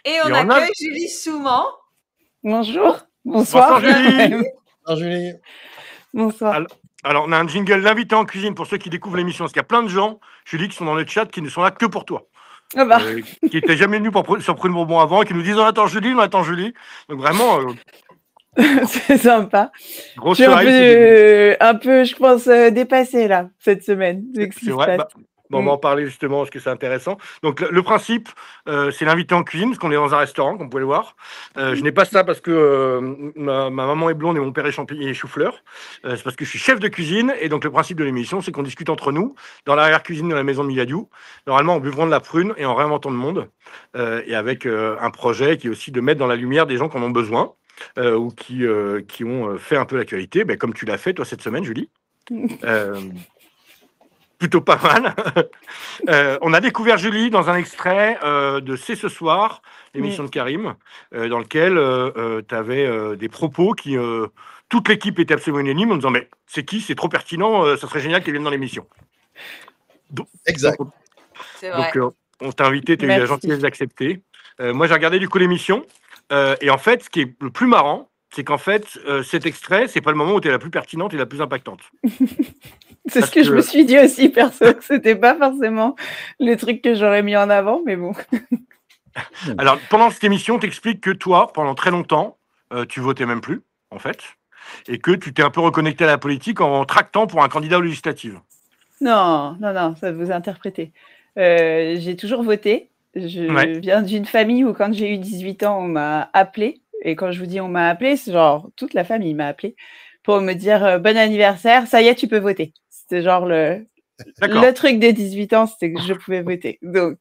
Et on accueille Julie Souman. Bonjour. Bonsoir. Bonsoir Julie. Bonsoir Julie. Bonsoir. Alors, on a un jingle d'invité en cuisine pour ceux qui découvrent l'émission. Parce qu'il y a plein de gens, Julie, qui sont dans le chat, qui ne sont là que pour toi. Ah bah. Qui n'étaient jamais venus sur Prune Bourbon avant, et qui nous disent on attend Julie. Donc vraiment. C'est sympa. Grosse je suis un peu, je pense, dépassée là, cette semaine. C'est vrai. On va en parler justement parce que c'est intéressant. Donc le principe, c'est l'invité en cuisine, parce qu'on est dans un restaurant, comme vous pouvez le voir. Je n'ai pas ça parce que ma maman est blonde et mon père est chou-fleur. C'est parce que je suis chef de cuisine, et donc le principe de l'émission, c'est qu'on discute entre nous, dans l'arrière-cuisine de la maison de Miladiou, normalement en buvant de la prune et en réinventant le monde, et avec un projet qui est aussi de mettre dans la lumière des gens qui en ont besoin, ou qui ont fait un peu l'actualité, comme tu l'as fait toi cette semaine, Julie. Plutôt pas mal. On a découvert Julie dans un extrait de C'est ce soir, l'émission de Karim, dans lequel tu avais des propos qui... toute l'équipe était absolument unanime en disant « Mais c'est qui? C'est trop pertinent, ça serait génial qu'elle vienne dans l'émission. » Exact. C'est vrai. Donc, on t'a invité, tu as eu la gentillesse d'accepter. Moi, j'ai regardé du coup l'émission. Et en fait, ce qui est le plus marrant, c'est qu'en fait, cet extrait, c'est pas le moment où tu es la plus pertinente et la plus impactante. C'est ce que je me suis dit aussi, perso, que c'était pas forcément le truc que j'aurais mis en avant, mais bon. Alors, pendant cette émission, t'expliques que toi, pendant très longtemps, tu votais même plus, en fait, et que tu t'es un peu reconnecté à la politique en tractant pour un candidat aux législatives. Non, ça vous interprétez. J'ai toujours voté. Je viens d'une famille où quand j'ai eu 18 ans, on m'a appelé. Et quand je vous dis on m'a appelé, c'est genre toute la famille m'a appelé pour me dire bon anniversaire, ça y est, tu peux voter. C'était genre le truc des 18 ans, c'était que je pouvais voter. Donc,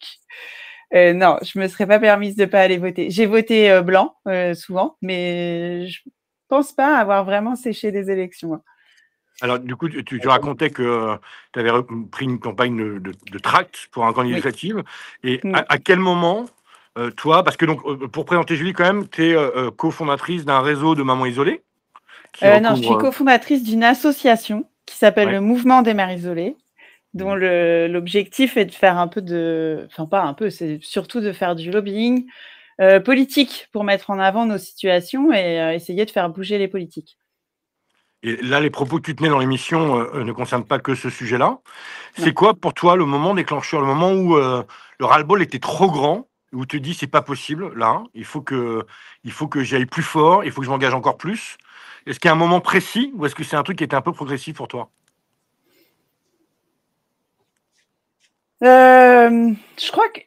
non, je me serais pas permise de pas aller voter. J'ai voté blanc souvent, mais je pense pas avoir vraiment séché des élections. Hein. Alors, du coup, tu racontais que tu avais pris une campagne de tract pour un candidat législatif. Et à quel moment, toi, parce que donc, pour présenter Julie quand même, tu es cofondatrice d'un réseau de mamans isolées. Non, je suis cofondatrice d'une association qui s'appelle le Mouvement des mères isolées, dont l'objectif est de faire un peu enfin pas un peu, c'est surtout de faire du lobbying politique pour mettre en avant nos situations et essayer de faire bouger les politiques. Et là, les propos que tu tenais dans l'émission ne concernent pas que ce sujet-là. C'est quoi pour toi le moment déclencheur, le moment où le ras-le-bol était trop grand, où tu te dis c'est pas possible, là, il faut que j'y aille plus fort, il faut que je m'engage encore plus. Est-ce qu'il y a un moment précis ou est-ce que c'est un truc qui était un peu progressif pour toi? Je crois que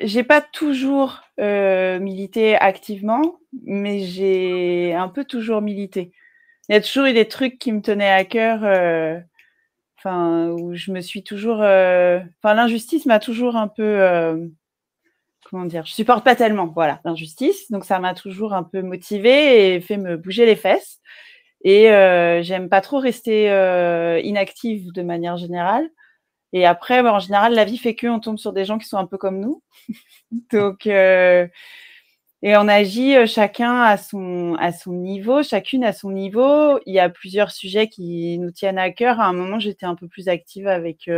j'ai pas toujours milité activement, mais j'ai un peu toujours milité. Il y a toujours eu des trucs qui me tenaient à cœur, où je me suis toujours... l'injustice m'a toujours un peu... comment dire? Je supporte pas tellement, voilà, l'injustice. Donc, ça m'a toujours un peu motivée et fait me bouger les fesses. Et j'aime pas trop rester inactive de manière générale. Et après, en général, la vie fait qu'on tombe sur des gens qui sont un peu comme nous. Donc... et on agit chacun à son niveau, chacune à son niveau. Il y a plusieurs sujets qui nous tiennent à cœur. À un moment, j'étais un peu plus active avec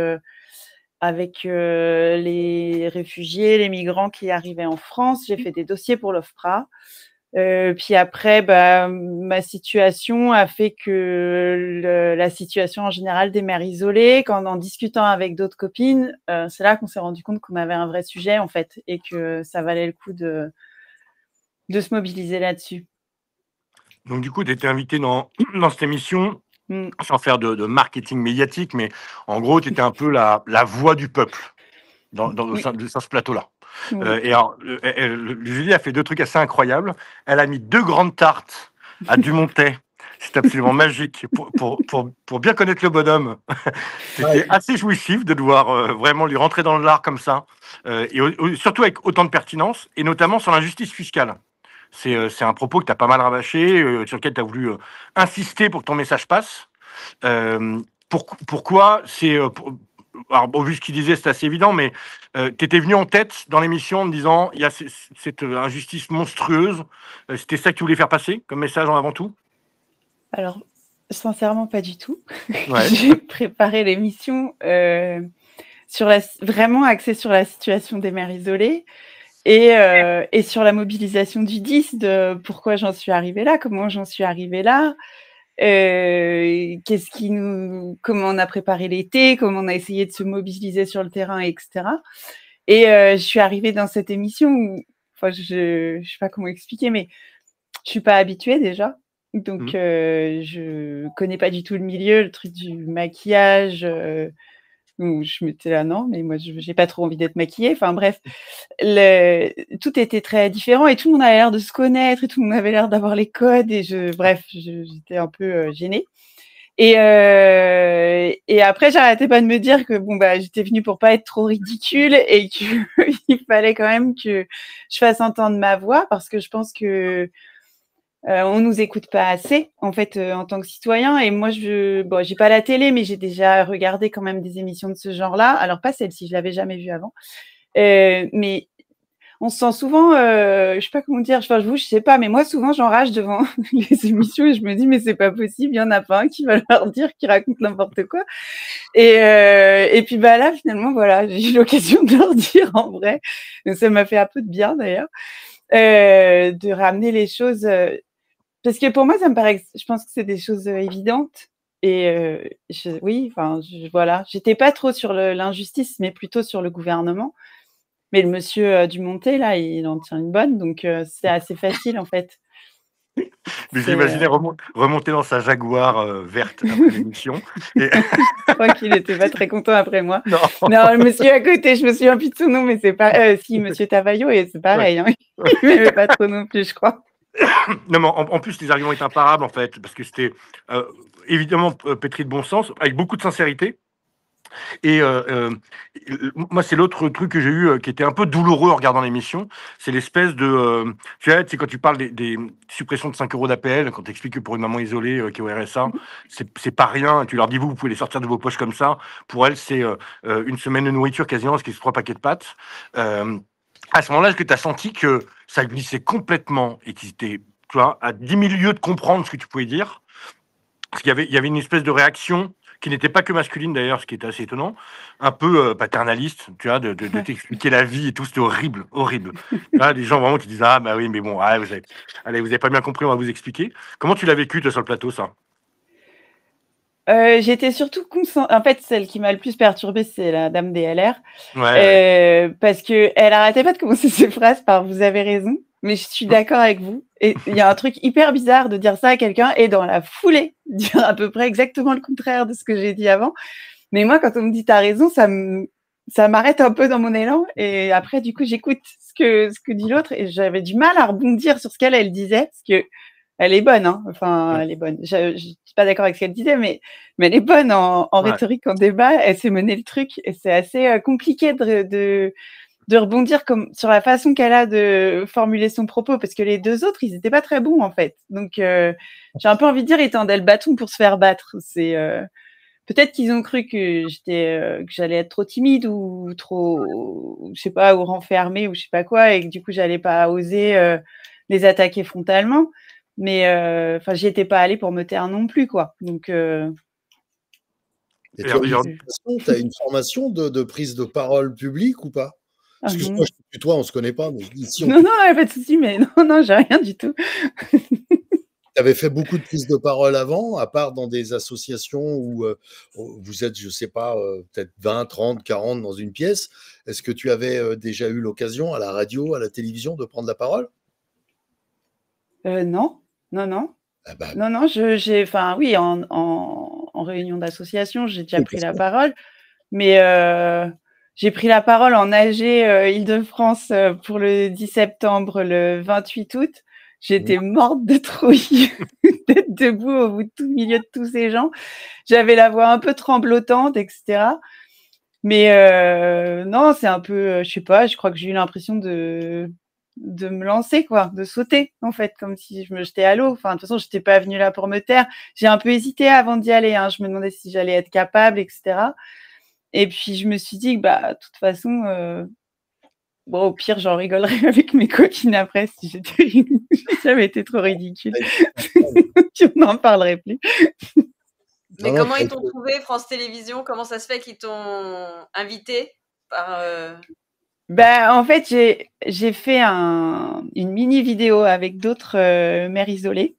les réfugiés, les migrants qui arrivaient en France. J'ai fait des dossiers pour l'OFPRA. Puis après, ma situation a fait que la situation en général des mères isolées, en discutant avec d'autres copines, c'est là qu'on s'est rendu compte qu'on avait un vrai sujet, en fait, et que ça valait le coup de se mobiliser là-dessus. Donc, du coup, tu étais invité dans cette émission, sans faire de marketing médiatique, mais en gros, tu étais un peu la voix du peuple au sein de ce plateau-là. Et alors, Julie a fait deux trucs assez incroyables. Elle a mis 2 grandes tartes à Dumontet. C'est absolument magique. Pour bien connaître le bonhomme, c'était assez jouissif de devoir vraiment lui rentrer dans le lard comme ça. Et surtout avec autant de pertinence, et notamment sur l'injustice fiscale. C'est un propos que tu as pas mal rabâché, sur lequel tu as voulu insister pour que ton message passe. Pourquoi c'est... alors, bon, vu ce qu'il disait, c'est assez évident, mais tu étais venu en tête dans l'émission en me disant il y a cette injustice monstrueuse. C'était ça que tu voulais faire passer comme message en avant tout? Alors, sincèrement, pas du tout. J'ai préparé l'émission vraiment axée sur la situation des mères isolées. Et sur la mobilisation du 10, de pourquoi j'en suis arrivée là, comment j'en suis arrivée là, comment on a préparé l'été, comment on a essayé de se mobiliser sur le terrain, etc. Et je suis arrivée dans cette émission où, enfin, je sais pas comment expliquer, mais je suis pas habituée déjà. Donc, je connais pas du tout le milieu, le truc du maquillage. Où je m'étais là, non, mais moi, j'ai pas trop envie d'être maquillée. Enfin, bref, tout était très différent et tout le monde avait l'air de se connaître et tout le monde avait l'air d'avoir les codes. Et j'étais un peu gênée. Et après, j'arrêtais pas de me dire que bon, bah, j'étais venue pour pas être trop ridicule et qu'il fallait quand même que je fasse entendre ma voix parce que je pense que on nous écoute pas assez en fait en tant que citoyen. Et moi, j'ai pas la télé, mais j'ai déjà regardé quand même des émissions de ce genre-là. Alors pas celle-ci, je l'avais jamais vue avant. Mais on se sent souvent, je sais pas comment dire, enfin je sais pas, mais moi souvent j'enrage devant les émissions et je me dis mais c'est pas possible, il y en a pas un qui va leur dire, qui raconte n'importe quoi. Et puis bah là finalement voilà, j'ai eu l'occasion de leur dire en vrai, donc ça m'a fait un peu de bien d'ailleurs, de ramener les choses. Parce que pour moi, ça me paraît, je pense que c'est des choses évidentes. Et voilà, j'étais pas trop sur l'injustice, mais plutôt sur le gouvernement. Mais le monsieur Dumontet, là, il en tient une bonne, donc c'est assez facile en fait. Mais j'imaginais remonter dans sa Jaguar verte après l'émission. Et... je crois qu'il n'était pas très content après moi. Non, le monsieur à côté, je me souviens plus de son nom, mais c'est pas si, monsieur Tavaillot, et c'est pareil. Ouais. Hein, il m'aimait pas trop non plus, je crois. Non, mais en plus, les arguments étaient imparables, en fait, parce que c'était évidemment pétri de bon sens, avec beaucoup de sincérité. Et moi, c'est l'autre truc que j'ai eu qui était un peu douloureux en regardant l'émission, c'est l'espèce de... tu sais, quand tu parles des suppressions de 5 € d'APL, quand tu expliques que pour une maman isolée qui est au RSA, c'est pas rien. Tu leur dis, vous pouvez les sortir de vos poches comme ça. Pour elle, c'est une semaine de nourriture quasiment, parce qu'ils se 3 paquets de pâtes. À ce moment-là, est-ce que tu as senti que ça glissait complètement et qu'ils étaient, tu vois, à 10 000 lieues de comprendre ce que tu pouvais dire? Parce qu'il y avait une espèce de réaction qui n'était pas que masculine d'ailleurs, ce qui était assez étonnant, un peu paternaliste, tu vois, de t'expliquer la vie et tout, c'était horrible, horrible. Là, des gens vraiment qui disent, ah bah oui, mais bon, vous avez pas bien compris, on va vous expliquer. Comment tu l'as vécu, toi, sur le plateau, ça? J'étais surtout en fait, celle qui m'a le plus perturbée, c'est la dame des LR. Parce que elle arrêtait pas de commencer ses phrases par « vous avez raison », mais je suis d'accord avec vous. Et il y a un truc hyper bizarre de dire ça à quelqu'un et dans la foulée, dire à peu près exactement le contraire de ce que j'ai dit avant. Mais moi, quand on me dit « t'as raison », ça m'arrête un peu dans mon élan. Et après, du coup, j'écoute ce que dit l'autre et j'avais du mal à rebondir sur ce qu'elle disait, parce que elle est bonne, hein. Enfin, elle est bonne. Je suis pas d'accord avec ce qu'elle disait, mais elle est bonne en rhétorique, en débat. Elle sait mener le truc et c'est assez compliqué de rebondir sur la façon qu'elle a de formuler son propos, parce que les deux autres, ils étaient pas très bons en fait. Donc, j'ai un peu envie de dire, ils tendaient le bâton pour se faire battre. C'est peut-être qu'ils ont cru que que j'allais être trop timide ou trop, je sais pas, ou renfermée ou je sais pas quoi, et que du coup, j'allais pas oser les attaquer frontalement. Mais j'y étais pas allée pour me taire non plus, quoi. Donc, tu as une formation de prise de parole publique ou pas? Excuse-moi, je te tutoie, on se connaît pas. Mais ici, non, il n'y a pas de souci, mais non, j'ai rien du tout. Tu avais fait beaucoup de prises de parole avant, à part dans des associations où vous êtes, je sais pas, peut-être 20, 30, 40 dans une pièce. Est-ce que tu avais déjà eu l'occasion à la radio, à la télévision de prendre la parole? Non. Ah bah, non, oui, en réunion d'association, j'ai déjà pris la parole, mais j'ai pris la parole en AG Île-de-France pour le 10 septembre, le 28 août. J'étais morte de trouille d'être debout au milieu de tous ces gens. J'avais la voix un peu tremblotante, etc. Mais non, c'est un peu, je sais pas, je crois que j'ai eu l'impression de me lancer, quoi, de sauter, en fait, comme si je me jetais à l'eau. Enfin, de toute façon, je n'étais pas venue là pour me taire. J'ai un peu hésité avant d'y aller, hein. Je me demandais si j'allais être capable, etc. Et puis, je me suis dit que, bah, de toute façon, bon, au pire, j'en rigolerais avec mes copines après si j'avais été trop ridicule. On n'en parlerait plus. Mais comment ils t'ont trouvé, France Télévisions? Comment ça se fait qu'ils t'ont invité par En fait, j'ai fait une mini vidéo avec d'autres mères isolées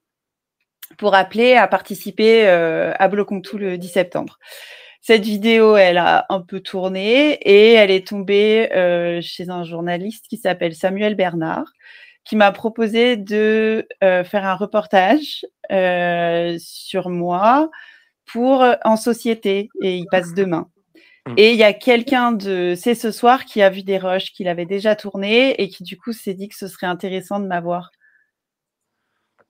pour appeler à participer à Bloquons tout le 10 septembre. Cette vidéo, elle a un peu tourné et elle est tombée chez un journaliste qui s'appelle Samuel Bernard, qui m'a proposé de faire un reportage sur moi pour En Société, et il passe demain. Et il y a quelqu'un de C'est ce soir qui a vu des rushs qu'il avait déjà tournés et qui du coup s'est dit que ce serait intéressant de m'avoir.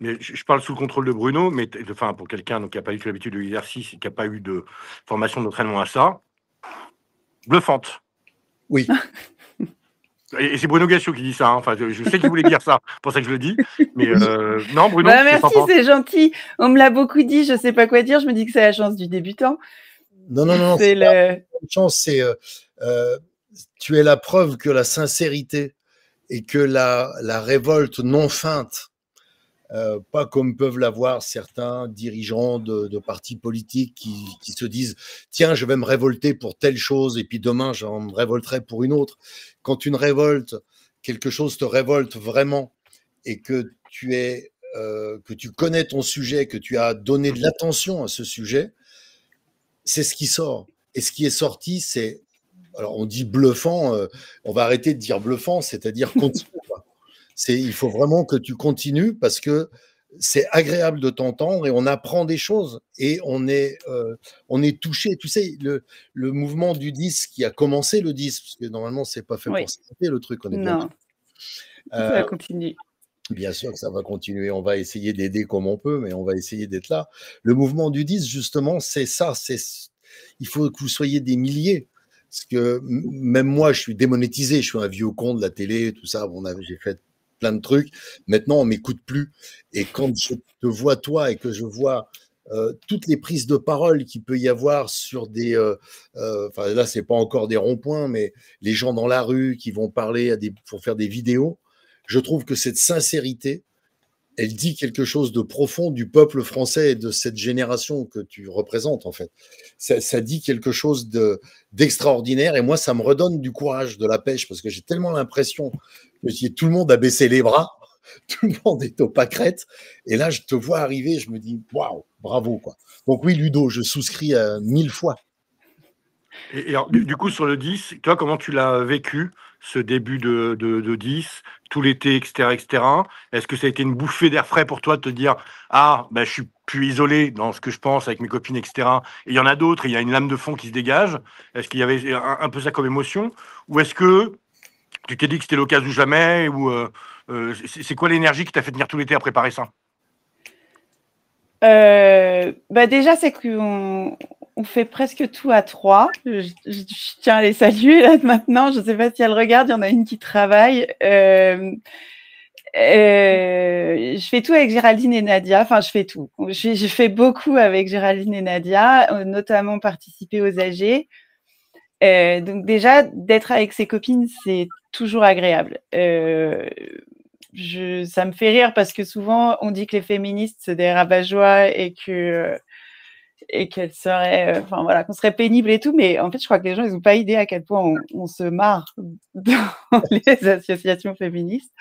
Mais je parle sous le contrôle de Bruno, mais enfin pour quelqu'un qui n'a pas eu l'habitude de l'exercice, qui n'a pas eu de formation d'entraînement à ça, bluffante. Oui. Et c'est Bruno Gassiot qui dit ça. Hein. Enfin, je sais qu'il voulait dire ça, c'est pour ça que je le dis. Mais non, Bruno. Merci, c'est gentil. On me l'a beaucoup dit. Je sais pas quoi dire. Je me dis que c'est la chance du débutant. Non. C'est la chance. C'est tu es la preuve que la sincérité et que la révolte non feinte, pas comme peuvent l'avoir certains dirigeants de partis politiques qui se disent « Tiens, je vais me révolter pour telle chose et puis demain, j'en me révolterai pour une autre ». Quand une révolte, quelque chose te révolte vraiment et que tu connais ton sujet, que tu as donné de l'attention à ce sujet, c'est ce qui sort. Et ce qui est sorti, c'est… Alors, on dit bluffant, on va arrêter de dire bluffant, c'est-à-dire continue. Il faut vraiment que tu continues parce que c'est agréable de t'entendre et on apprend des choses et on est touché. Tu sais, le mouvement du 10 qui a commencé le 10, parce que normalement, c'est pas fait pour s'arrêter le truc. On est bien. Ça va continuer. Bien sûr que ça va continuer. On va essayer d'aider comme on peut, mais on va essayer d'être là. Le mouvement du 10, justement, c'est ça. Il faut que vous soyez des milliers. Parce que même moi, je suis démonétisé. Je suis un vieux con de la télé, tout ça. J'ai fait plein de trucs. Maintenant, on m'écoute plus. Et quand je te vois, toi, et que je vois toutes les prises de parole qu'il peut y avoir sur des… Enfin, là, c'est pas encore des ronds-points, mais les gens dans la rue qui vont parler pour faire des vidéos, je trouve que cette sincérité, elle dit quelque chose de profond du peuple français et de cette génération que tu représentes, en fait. Ça dit quelque chose d'extraordinaire et moi, ça me redonne du courage, de la pêche, parce que j'ai tellement l'impression que tout le monde a baissé les bras, tout le monde est au pâquerette, et là, je te vois arriver, je me dis, waouh, bravo, quoi. Donc oui, Ludo, je souscris 1000 fois. Et alors, du coup, sur le 10, toi, comment tu l'as vécu, ce début de 10, tout l'été, etc. Est-ce que ça a été une bouffée d'air frais pour toi de te dire « Ah, ben, je suis plus isolé dans ce que je pense avec mes copines, etc. » Et il y en a d'autres, et il y a une lame de fond qui se dégage. Est-ce qu'il y avait un peu ça comme émotion? Ou est-ce que tu t'es dit que c'était l'occasion ou jamais? Ou c'est quoi l'énergie qui t'a fait tenir tout l'été à préparer ça? Déjà, c'est qu'on fait presque tout à 3. Je tiens à les saluer là maintenant. Je ne sais pas si elles regardent. Il y en a une qui travaille. Je fais tout avec Géraldine et Nadia. Enfin, je fais tout. Je fais beaucoup avec Géraldine et Nadia, notamment participer aux AG. Donc déjà, d'être avec ses copines, c'est toujours agréable. Ça me fait rire parce que souvent, on dit que les féministes, c'est des rabat-joie et qu'elles seraient, enfin voilà, qu'on serait pénible et tout, mais en fait, je crois que les gens, ils n'ont pas idée à quel point on se marre dans les associations féministes.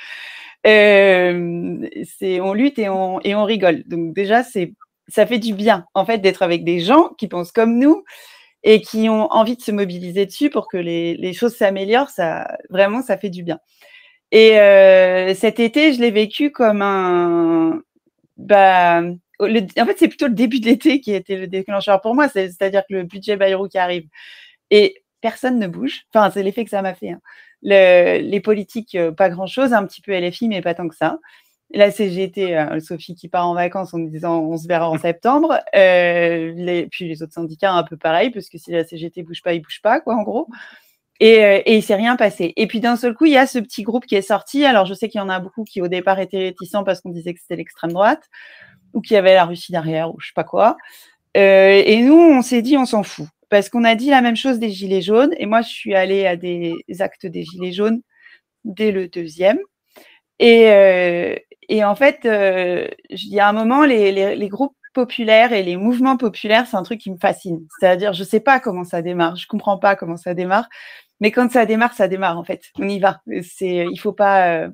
On lutte et on rigole. Donc déjà, ça fait du bien, en fait, d'être avec des gens qui pensent comme nous et qui ont envie de se mobiliser dessus pour que les choses s'améliorent. Vraiment, ça fait du bien. Et cet été, je l'ai vécu comme en fait, c'est plutôt le début de l'été qui a été le déclencheur pour moi. C'est-à-dire que le budget Bayrou qui arrive et personne ne bouge. Enfin, c'est l'effet que ça m'a fait. Hein. Les politiques, pas grand-chose, un petit peu LFI, mais pas tant que ça. La CGT, Sophie qui part en vacances en disant on se verra en septembre. Puis les autres syndicats, un peu pareil, parce que si la CGT bouge pas, ils bougent pas, quoi, en gros. Et il s'est rien passé. Et puis d'un seul coup, il y a ce petit groupe qui est sorti. Alors je sais qu'il y en a beaucoup qui au départ étaient réticents parce qu'on disait que c'était l'extrême droite ou qu'il y avait la Russie derrière ou je sais pas quoi. Et nous, on s'est dit on s'en fout parce qu'on a dit la même chose des Gilets jaunes. Et moi, je suis allée à des actes des Gilets jaunes dès le 2e. Et en fait, je dis à un moment, les groupes populaires et les mouvements populaires, c'est un truc qui me fascine. C'est-à-dire, je sais pas comment ça démarre, je comprends pas comment ça démarre. Mais quand ça démarre, en fait. On y va. Il faut pas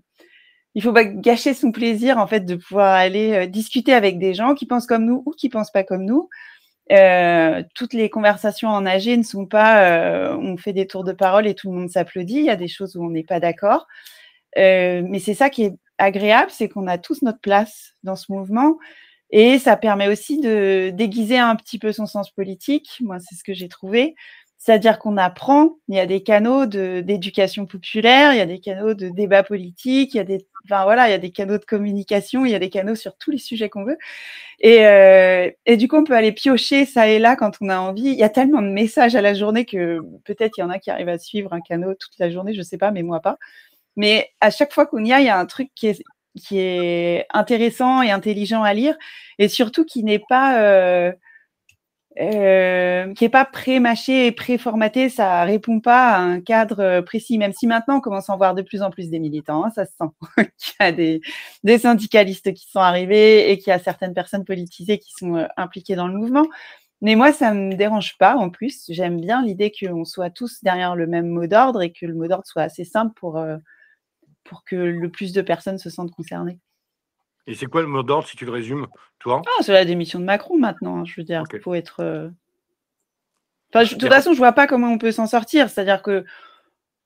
gâcher son plaisir, en fait, de pouvoir aller discuter avec des gens qui pensent comme nous ou qui pensent pas comme nous. Toutes les conversations en AG ne sont pas on fait des tours de parole et tout le monde s'applaudit. Il y a des choses où on n'est pas d'accord. Mais c'est ça qui est agréable, c'est qu'on a tous notre place dans ce mouvement et ça permet aussi de déguiser un petit peu son sens politique. Moi, c'est ce que j'ai trouvé. C'est-à-dire qu'on apprend, il y a des canaux d'éducation populaire, il y a des canaux de débat politique, il y a des canaux de communication, il y a des canaux sur tous les sujets qu'on veut. Et du coup, on peut aller piocher ça et là quand on a envie. Il y a tellement de messages à la journée que peut-être il y en a qui arrivent à suivre un canal toute la journée, je sais pas, mais moi pas. Mais à chaque fois qu'on y a, il y a un truc qui est intéressant et intelligent à lire et surtout qui n'est pas pré-mâché et pré-formaté, ça répond pas à un cadre précis, même si maintenant on commence à en voir de plus en plus des militants, hein, ça se sent, qu'il y a des syndicalistes qui sont arrivés et qu'il y a certaines personnes politisées qui sont impliquées dans le mouvement. Mais moi, ça me dérange pas en plus. J'aime bien l'idée qu'on soit tous derrière le même mot d'ordre et que le mot d'ordre soit assez simple pour que le plus de personnes se sentent concernées. Et c'est quoi le mot d'ordre, si tu le résumes, toi? C'est la démission de Macron maintenant, je veux dire. Il faut être... de toute façon, je vois pas comment on peut s'en sortir. C'est-à-dire que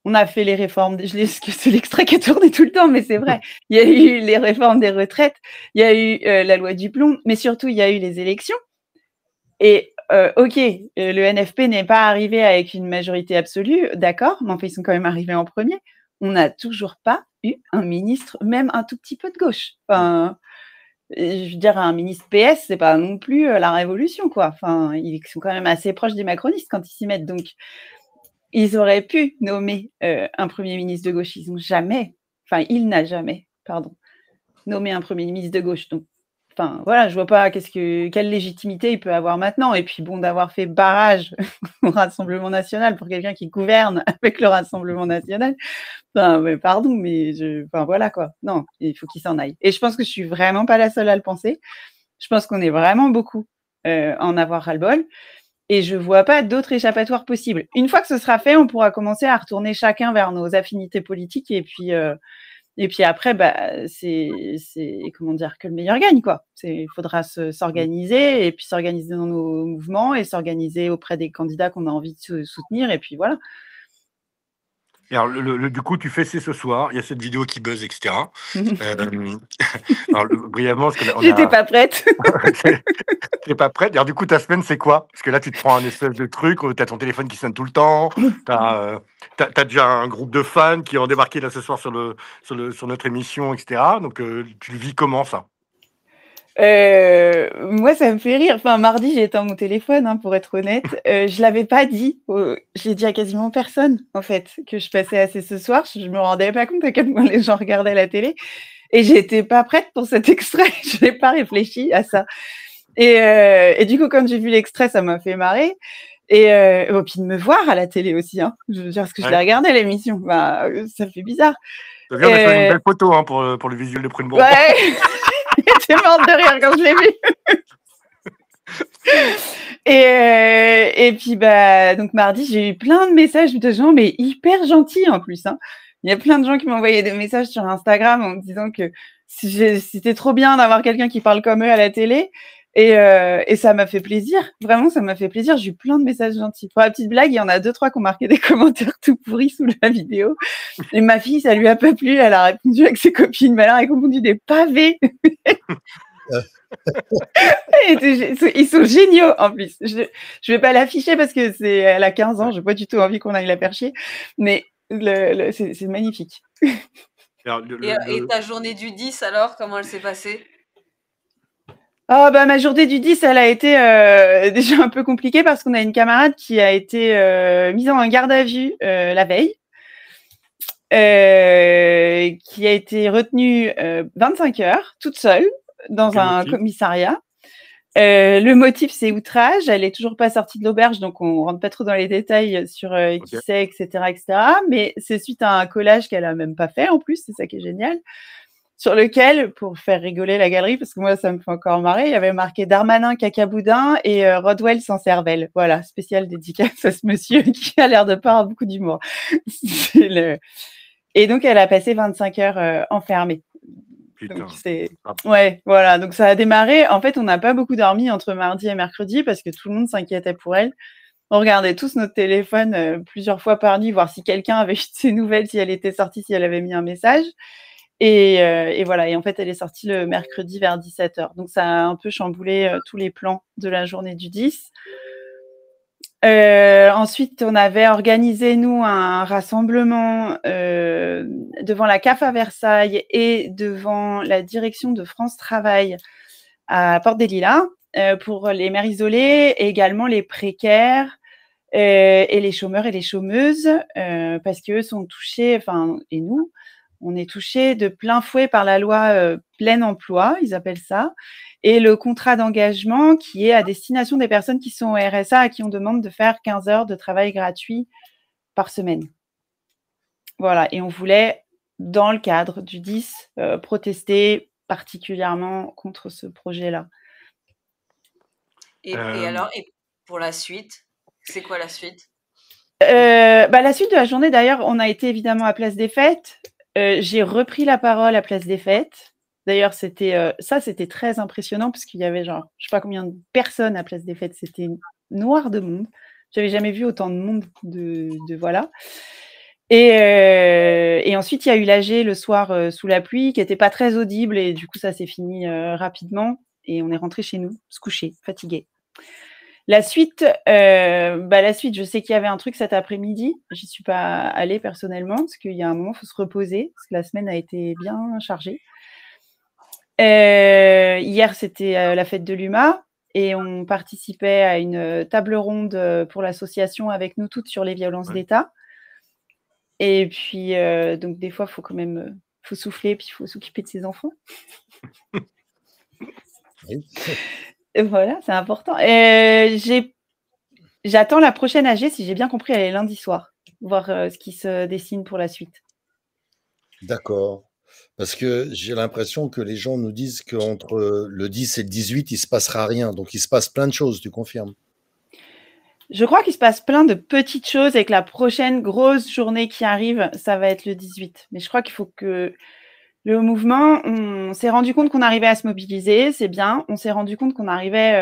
on a fait les réformes, c'est l'extrait qui a tourné tout le temps, mais c'est vrai. Il y a eu les réformes des retraites, il y a eu la loi du plomb, mais surtout, il y a eu les élections. Et OK, le NFP n'est pas arrivé avec une majorité absolue, d'accord, mais enfin, ils sont quand même arrivés en premier. On n'a toujours pas eu un ministre, même un tout petit peu de gauche. Enfin, je veux dire, un ministre PS, c'est pas non plus la révolution, quoi. Enfin, ils sont quand même assez proches des macronistes quand ils s'y mettent. Donc, ils auraient pu nommer un premier ministre de gauche. Il n'a jamais, nommé un premier ministre de gauche. Donc, enfin, voilà, je vois pas quelle légitimité il peut avoir maintenant. Et puis, bon, d'avoir fait barrage au Rassemblement national pour quelqu'un qui gouverne avec le Rassemblement national, voilà, quoi. Non, il faut qu'il s'en aille. Et je pense que je suis vraiment pas la seule à le penser. Je pense qu'on est vraiment beaucoup en avoir ras-le-bol. Et je vois pas d'autre échappatoire possible. Une fois que ce sera fait, on pourra commencer à retourner chacun vers nos affinités politiques. Et puis après, c'est comment dire, que le meilleur gagne, quoi. Il faudra s'organiser et puis s'organiser dans nos mouvements et s'organiser auprès des candidats qu'on a envie de soutenir. Et puis voilà. Et alors, du coup, tu fais ce soir, il y a cette vidéo qui buzz, etc. Alors, brièvement, parce que j'étais pas prête. T'es pas prête. Alors, du coup, ta semaine, c'est quoi? Parce que là, tu te prends un espèce de truc, tu as ton téléphone qui sonne tout le temps, tu as déjà un groupe de fans qui ont débarqué là ce soir sur notre émission, etc. Donc, tu le vis comment, ça? Moi, ça me fait rire. Enfin, mardi, j'ai éteint mon téléphone, hein, pour être honnête. Je l'avais pas dit. Je l'ai dit à quasiment personne, en fait, que je passais assez ce soir. Je me rendais pas compte à quel point les gens regardaient la télé. Et j'étais pas prête pour cet extrait. Je n'ai pas réfléchi à ça. Et du coup, quand j'ai vu l'extrait, ça m'a fait marrer. Et puis de me voir à la télé aussi, hein. Je veux dire, parce que je l'ai regardé l'émission. Ça fait bizarre. Ça vient de faire une belle photo, hein, pour le visuel de Prune-Bon. Ouais. J'étais morte de rire quand je l'ai vu. Et puis, donc mardi, j'ai eu plein de messages de gens, mais hyper gentils en plus, hein. Il y a plein de gens qui m'ont envoyé des messages sur Instagram en me disant que c'était trop bien d'avoir quelqu'un qui parle comme eux à la télé. Et ça m'a fait plaisir. Vraiment, ça m'a fait plaisir. J'ai eu plein de messages gentils. Pour la petite blague, il y en a 2-3 qui ont marqué des commentaires tout pourris sous la vidéo. Et ma fille, ça lui a pas plu. Elle a répondu avec ses copines. Mais elle a répondu des pavés. Ils sont géniaux, en plus. Je vais pas l'afficher parce que elle a 15 ans. J'ai pas du tout envie qu'on aille la faire chier. Mais c'est magnifique. Alors, et ta journée du 10, alors, comment elle s'est passée? Ma journée du 10, elle a été déjà un peu compliquée parce qu'on a une camarade qui a été mise en garde à vue la veille, qui a été retenue 25 heures toute seule dans un commissariat. Le motif, c'est outrage. Elle est toujours pas sortie de l'auberge, donc on rentre pas trop dans les détails sur qui c'est, etc., etc. Mais c'est suite à un collage qu'elle a même pas fait en plus, c'est ça qui est génial. sur lequel, pour faire rigoler la galerie, parce que moi, ça me fait encore marrer, il y avait marqué Darmanin cacaboudin et Rodwell sans cervelle. Voilà, spécial dédicace à ce monsieur qui a l'air de pas avoir beaucoup d'humour. Et donc, elle a passé 25 heures enfermée. Donc, ouais, voilà. Donc, ça a démarré. En fait, on n'a pas beaucoup dormi entre mardi et mercredi parce que tout le monde s'inquiétait pour elle. On regardait tous notre téléphone plusieurs fois par nuit, voir si quelqu'un avait eu de ses nouvelles, si elle était sortie, si elle avait mis un message. Et voilà. Et en fait, elle est sortie le mercredi vers 17h. Donc, ça a un peu chamboulé tous les plans de la journée du 10. Ensuite, on avait organisé, nous, un rassemblement devant la CAF à Versailles et devant la direction de France Travail à Porte des Lilas pour les mères isolées et également les précaires et les chômeurs et les chômeuses parce qu'eux sont touchés, enfin, et nous, on est touchés de plein fouet par la loi plein emploi, ils appellent ça, et le contrat d'engagement qui est à destination des personnes qui sont au RSA à qui on demande de faire 15 heures de travail gratuit par semaine. Voilà, et on voulait, dans le cadre du 10, protester particulièrement contre ce projet-là. Et alors, et pour la suite, c'est quoi la suite? La suite de la journée, d'ailleurs, on a été évidemment à Place des Fêtes. J'ai repris la parole à Place des Fêtes. D'ailleurs, c'était très impressionnant parce qu'il y avait genre, je sais pas combien de personnes à Place des Fêtes. C'était noir de monde. J'avais jamais vu autant de monde de voilà. Et ensuite, il y a eu l'AG le soir sous la pluie qui était pas très audible et du coup, ça s'est fini rapidement et on est rentré chez nous, se coucher, fatigué. La suite, je sais qu'il y avait un truc cet après-midi. J'y suis pas allée personnellement parce qu'il y a un moment, il faut se reposer parce que la semaine a été bien chargée. Hier, c'était la fête de l'UMA et on participait à une table ronde pour l'association avec nous toutes sur les violences d'État. Et puis, donc, des fois, il faut quand même faut souffler puis il faut s'occuper de ses enfants. Oui. Et voilà, c'est important. J'attends la prochaine AG, si j'ai bien compris, elle est lundi soir, voir ce qui se dessine pour la suite. D'accord. Parce que j'ai l'impression que les gens nous disent qu'entre le 10 et le 18, il ne se passera rien. Donc, il se passe plein de choses, tu confirmes? Je crois qu'il se passe plein de petites choses et que la prochaine grosse journée qui arrive, ça va être le 18. Mais je crois qu'il faut que le mouvement, on s'est rendu compte qu'on arrivait à se mobiliser, c'est bien. On s'est rendu compte qu'on arrivait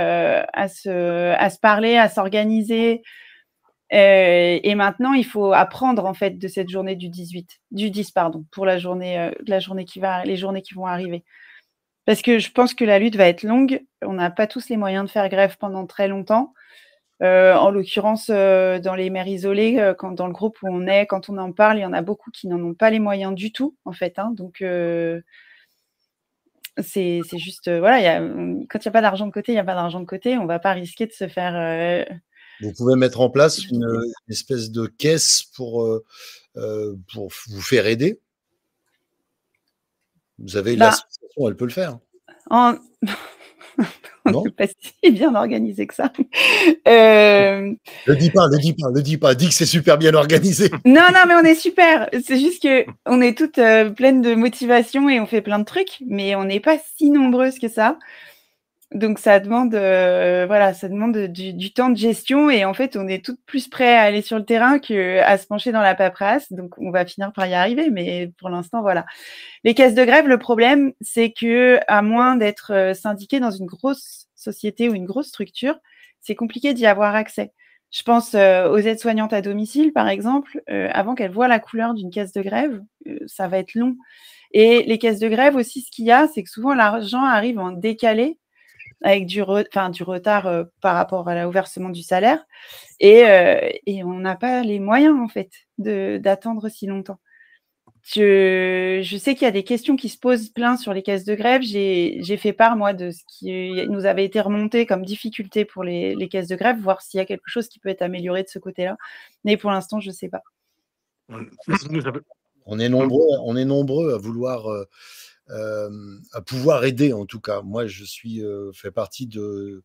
à se parler, à s'organiser. Et maintenant, il faut apprendre en fait de cette journée du 10, pardon, pour la journée les journées qui vont arriver. Parce que je pense que la lutte va être longue. On n'a pas tous les moyens de faire grève pendant très longtemps. En l'occurrence, dans les mères isolées, dans le groupe où on est, quand on en parle, il y en a beaucoup qui n'en ont pas les moyens du tout, en fait. Hein, donc, c'est juste, voilà, quand il n'y a pas d'argent de côté, il n'y a pas d'argent de côté. On ne va pas risquer de se faire... Vous pouvez mettre en place une espèce de caisse pour vous faire aider. Vous avez l'association, elle peut le faire. On n'est pas si bien organisé que ça. Le dis pas. Dis que c'est super bien organisé. Non, mais on est super. C'est juste qu'on est toutes pleines de motivation et on fait plein de trucs, mais on n'est pas si nombreuses que ça. Donc, ça demande, du temps de gestion et en fait, on est toutes plus prêts à aller sur le terrain qu'à se pencher dans la paperasse. Donc, on va finir par y arriver, mais pour l'instant, voilà. Les caisses de grève, le problème, c'est que à moins d'être syndiqué dans une grosse société ou une grosse structure, c'est compliqué d'y avoir accès. Je pense aux aides-soignantes à domicile, par exemple. Avant qu'elles voient la couleur d'une caisse de grève, ça va être long. Et les caisses de grève aussi, ce qu'il y a, c'est que souvent, l'argent arrive en décalé avec du retard par rapport au versement du salaire. Et on n'a pas les moyens, en fait, d'attendre si longtemps. Je sais qu'il y a des questions qui se posent plein sur les caisses de grève. J'ai fait part, moi, de ce qui nous avait été remonté comme difficulté pour les caisses de grève, voir s'il y a quelque chose qui peut être amélioré de ce côté-là. Mais pour l'instant, je ne sais pas. On est nombreux à vouloir... à pouvoir aider, en tout cas. Moi, je fais partie de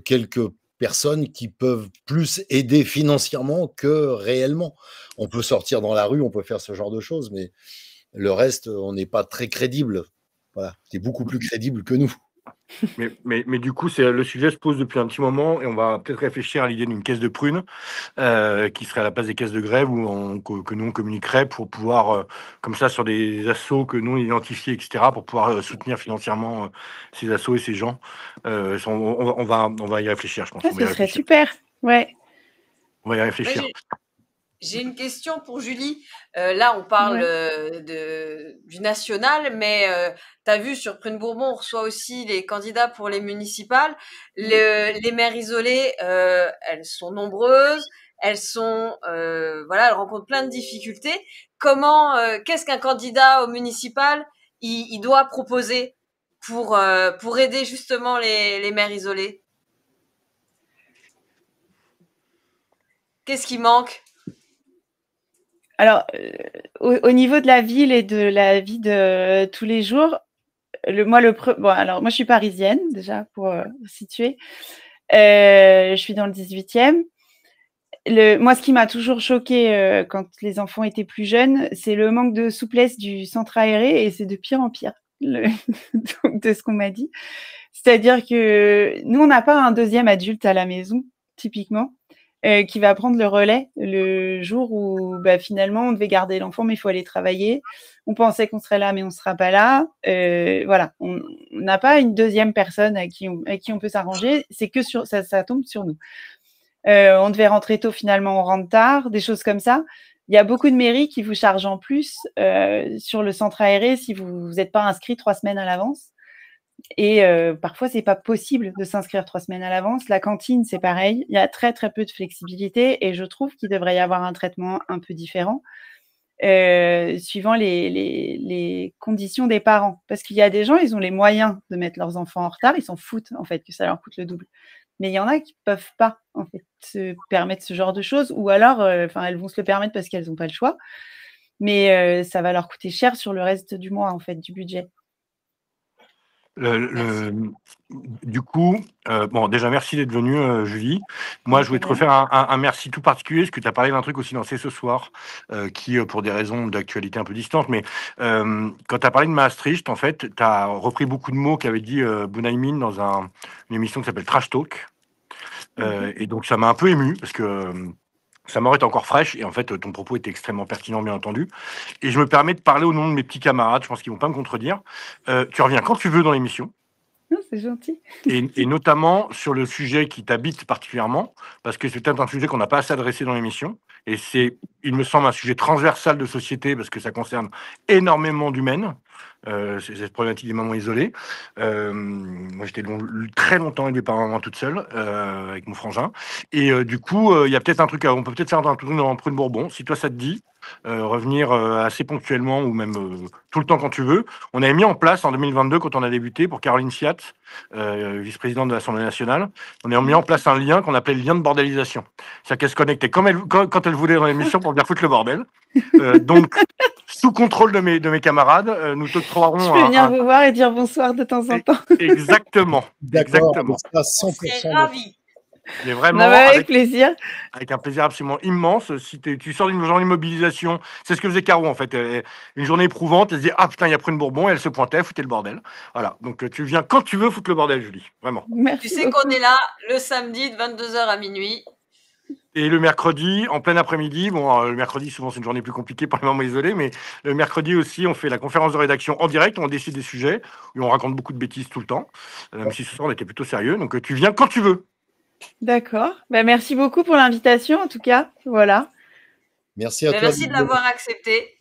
quelques personnes qui peuvent plus aider financièrement que réellement. On peut sortir dans la rue, on peut faire ce genre de choses, mais le reste, on n'est pas très crédible. Voilà, tu es beaucoup plus crédible que nous. Mais du coup, le sujet se pose depuis un petit moment et on va peut-être réfléchir à l'idée d'une caisse de prunes qui serait à la place des caisses de grève que nous on communiquerait pour pouvoir, comme ça, sur des assos que nous on identifie, etc., pour pouvoir soutenir financièrement ces assos et ces gens. On va y réfléchir, je pense. Ça, ce serait super. Ouais. On va y réfléchir. J'ai une question pour Julie. Là, on parle du national, mais tu as vu, sur Prune Bourbon, on reçoit aussi les candidats pour les municipales. Les mères isolées, elles sont nombreuses, elles rencontrent plein de difficultés. Qu'est-ce qu'un candidat au municipal il doit proposer pour aider justement les mères isolées? Qu'est-ce qui manque? Alors, au niveau de la ville et de la vie de tous les jours, moi, je suis parisienne, déjà, pour situer. Je suis dans le 18e. Moi, ce qui m'a toujours choqué quand les enfants étaient plus jeunes, c'est le manque de souplesse du centre aéré, et c'est de pire en pire, de ce qu'on m'a dit. C'est-à-dire que nous, on n'a pas un deuxième adulte à la maison, typiquement, qui va prendre le relais le jour où finalement on devait garder l'enfant, mais il faut aller travailler. On pensait qu'on serait là, mais on ne sera pas là. Voilà, on n'a pas une deuxième personne avec qui on peut s'arranger. C'est que ça tombe sur nous. On devait rentrer tôt, finalement on rentre tard, des choses comme ça. Il y a beaucoup de mairies qui vous chargent en plus sur le centre aéré si vous n'êtes pas inscrit 3 semaines à l'avance. Et parfois, c'est pas possible de s'inscrire 3 semaines à l'avance. La cantine, c'est pareil. Il y a très, très peu de flexibilité, et je trouve qu'il devrait y avoir un traitement un peu différent suivant les conditions des parents. Parce qu'il y a des gens, ils ont les moyens de mettre leurs enfants en retard. Ils s'en foutent, en fait, que ça leur coûte le double. Mais il y en a qui ne peuvent pas, en fait, se permettre ce genre de choses. Ou alors, elles vont se le permettre parce qu'elles n'ont pas le choix. Mais ça va leur coûter cher sur le reste du mois, en fait, du budget. Du coup, déjà, merci d'être venue, Julie. Moi, je voulais te refaire un merci tout particulier, parce que tu as parlé d'un truc aussi dans C'est ce soir, qui, pour des raisons d'actualité un peu distantes, mais quand tu as parlé de Maastricht, en fait, tu as repris beaucoup de mots qu'avait dit Bunaimin dans une émission qui s'appelle Trash Talk. Et donc, ça m'a un peu ému, parce que sa mort est encore fraîche, et en fait, ton propos était extrêmement pertinent, bien entendu. Et je me permets de parler au nom de mes petits camarades, je pense qu'ils ne vont pas me contredire. Tu reviens quand tu veux dans l'émission. C'est gentil. Et notamment sur le sujet qui t'habite particulièrement, parce que c'est peut-être un sujet qu'on n'a pas assez adressé dans l'émission, et c'est, il me semble, un sujet transversal de société, parce que ça concerne énormément d'humaines. C'est cette problématique des mamans isolées. Moi, j'étais très longtemps élevé par maman toute seule, avec mon frangin. Et du coup, il y a peut-être un truc, on peut peut-être faire un truc dans Prune Bourbon, si toi ça te dit. Revenir assez ponctuellement, ou même tout le temps quand tu veux. On avait mis en place en 2022, quand on a débuté, pour Caroline Fiat, vice-présidente de l'Assemblée nationale, on a mis en place un lien qu'on appelait le lien de bordélisation. C'est-à-dire qu'elle se connectait quand elle voulait dans l'émission pour venir foutre le bordel. Donc, sous contrôle de mes camarades, nous t'octroierons... Je peux venir vous voir et dire bonsoir de temps en temps. Exactement. Exactement. On sera 100% ravi. Mais vraiment, avec plaisir. Avec un plaisir absolument immense. Si tu sors d'une journée de mobilisation, c'est ce que faisait Caro en fait. Une journée éprouvante, elle se dit ah putain, il y a Prune Bourbon, et elle se pointait, foutait le bordel. Voilà, donc tu viens quand tu veux foutre le bordel, Julie, vraiment. Merci tu sais beaucoup. qu'on est là le samedi de 22h à minuit. Et le mercredi, en plein après-midi, le mercredi, souvent, c'est une journée plus compliquée pour les mamans isolées, mais le mercredi aussi, on fait la conférence de rédaction en direct, on décide des sujets, et on raconte beaucoup de bêtises tout le temps, même si ce soir, on était plutôt sérieux. Donc, tu viens quand tu veux. D'accord. Merci beaucoup pour l'invitation, en tout cas. Voilà. Merci à toi. Merci de l'avoir accepté.